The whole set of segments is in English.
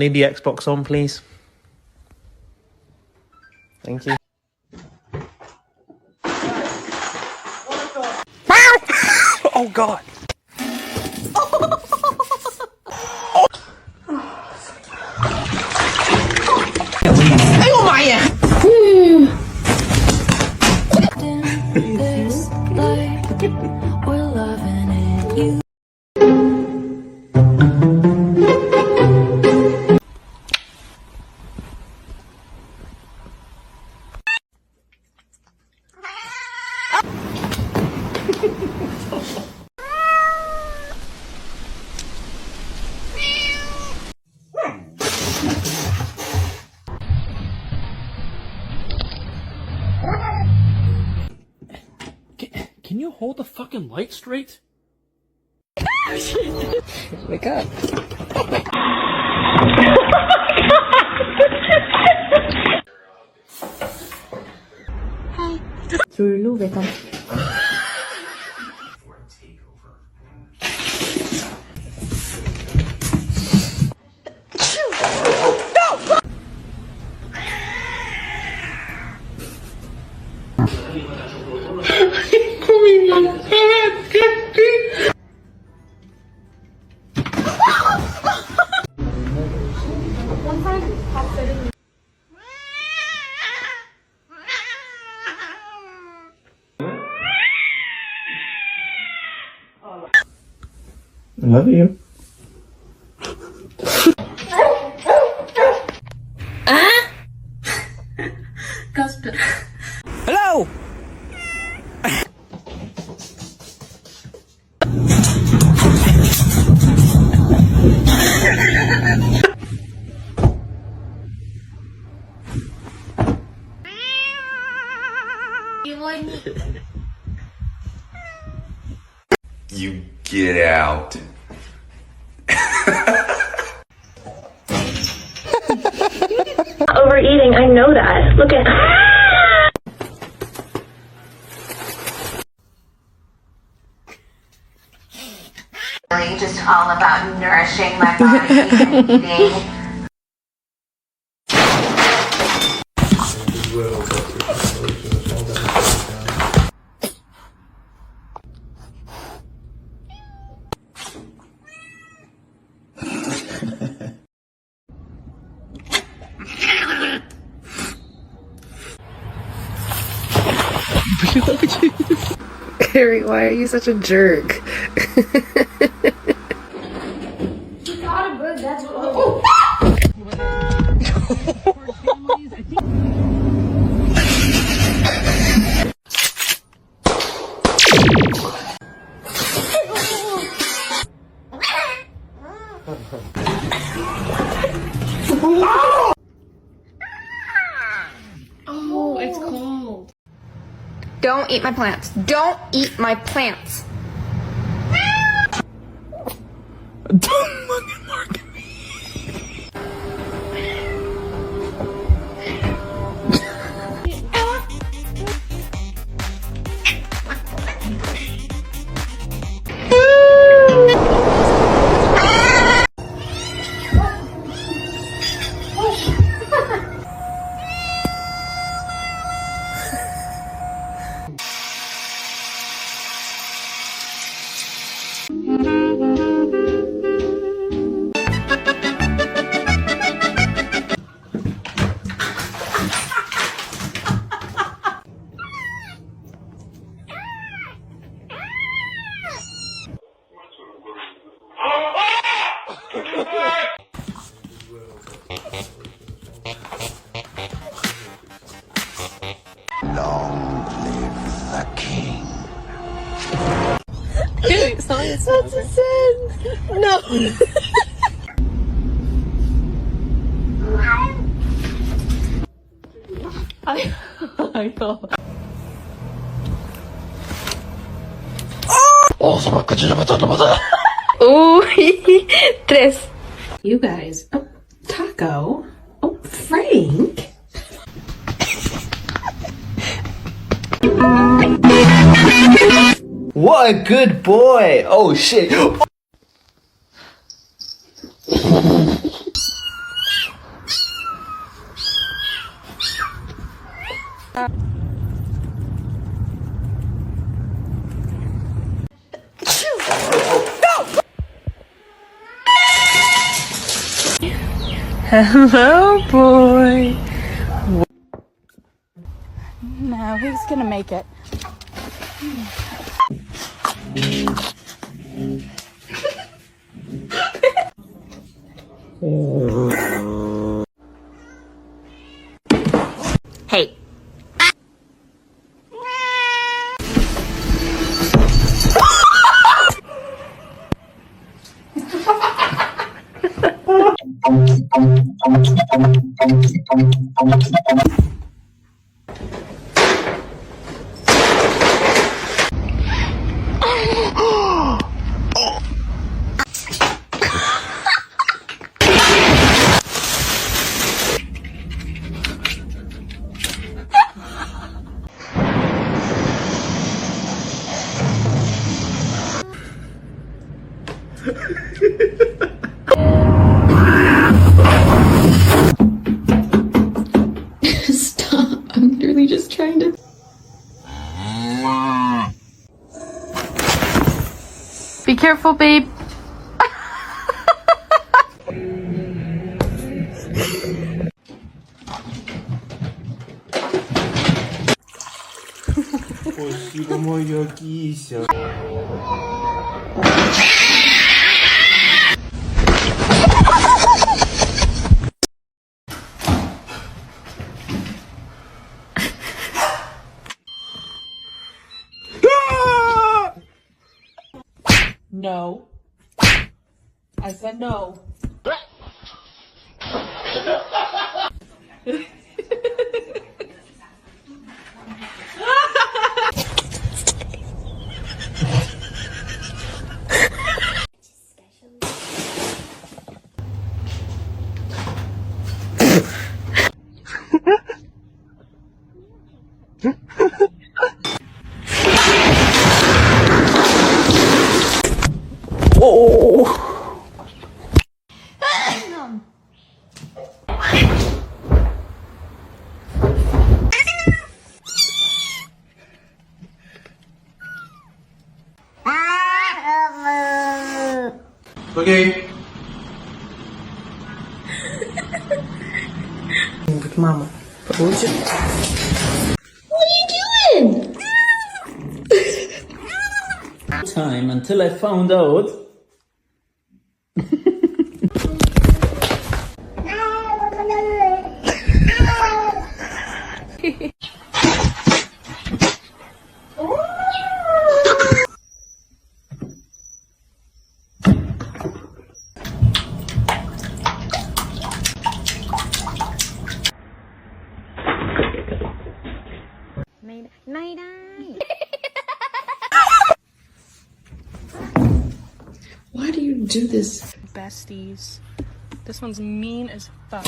need the Xbox on, please. Thank you. Oh God. Ay, umaya! Can you hold the fucking light straight? Wake up. Hi. 졸로 왜다? I love you. Hello! You get out. Overeating, I know that. Look at. Really just all about nourishing my body and eating. Harry, why are you such a jerk? You got a bird, that's what. Oh, it's cold. Don't eat my plants. Don't eat my plants. Don't fucking mark at me. Long live the king. That's a sin. No. I know. Tres. You guys. Oh, Taco. Oh, Frank. What a good boy! Oh shit! Hello, boy. No, he's gonna make it. Hey. Stop. I'm literally just trying to. Be careful, babe. Спасибо, моя кися. No. I said no. Okay. Good mama. What are you doing? Time until I found out. Why do you do this? Besties. This one's mean as fuck.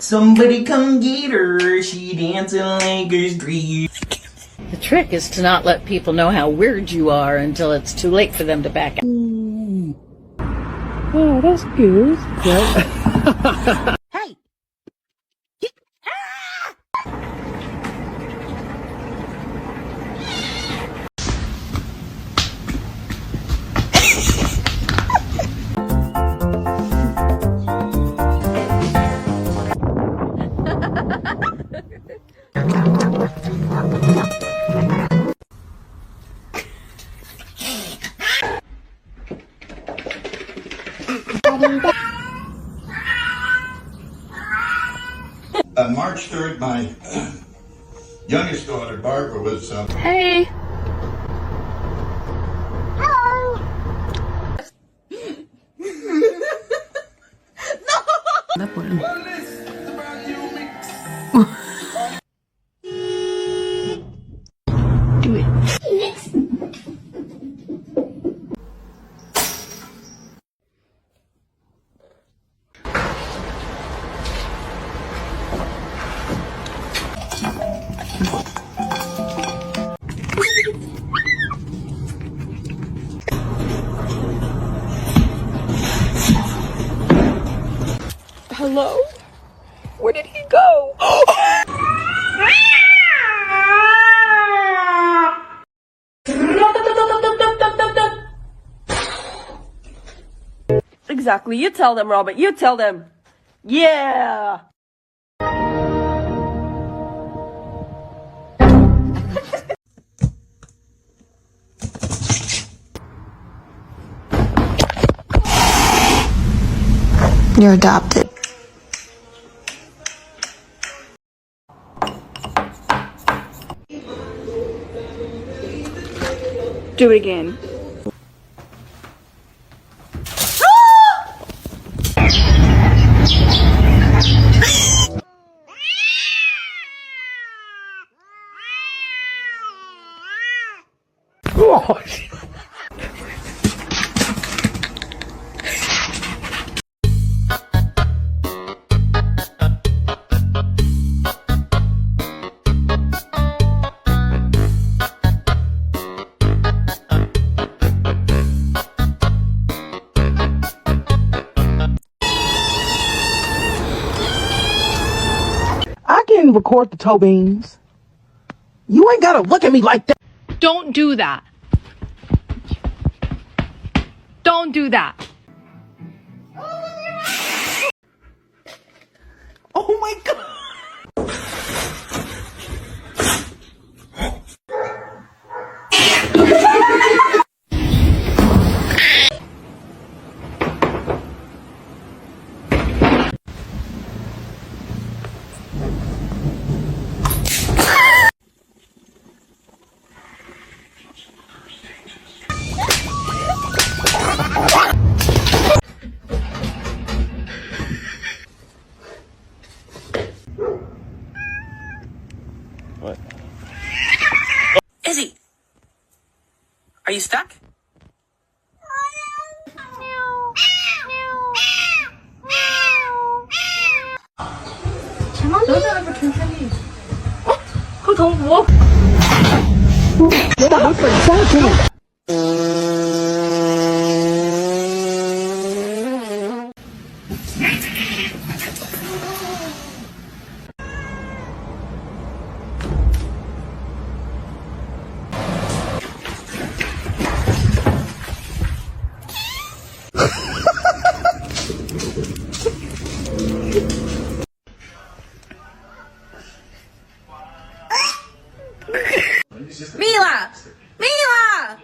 Somebody come get her, she dancing like a street. The trick is to not let people know how weird you are until it's too late for them to back out. Oh, that's good. Hey! March 3rd, my youngest daughter, Barbara, was... Hey! That one. Do it. Hello? Where did he go? Exactly. You tell them, Robert. You tell them. Yeah. You're adopted. Do it again. I can record the toe beans. You ain't gotta look at me like that. Don't do that. Don't do that. Oh my god. Izzy, are you stuck? Mila! Mila!